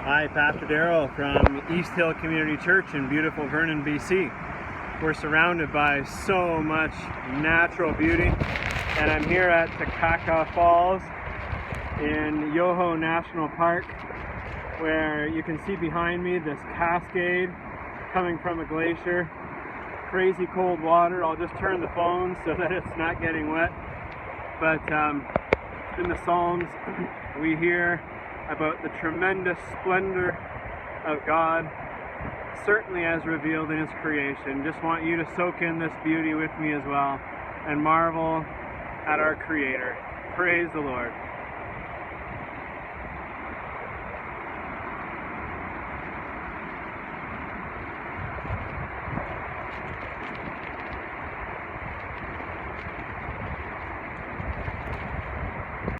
Hi, Pastor Darrell from East Hill Community Church in beautiful Vernon, BC. We're surrounded by so much natural beauty, and I'm here at Takakkaw Falls in Yoho National Park, where you can see behind me this cascade coming from a glacier. Crazy cold water. I'll just turn the phone so that it's not getting wet. But in the Psalms, we hear about the tremendous splendor of God, certainly as revealed in His creation. Just want you to soak in this beauty with me as well and marvel at our Creator. Praise the Lord.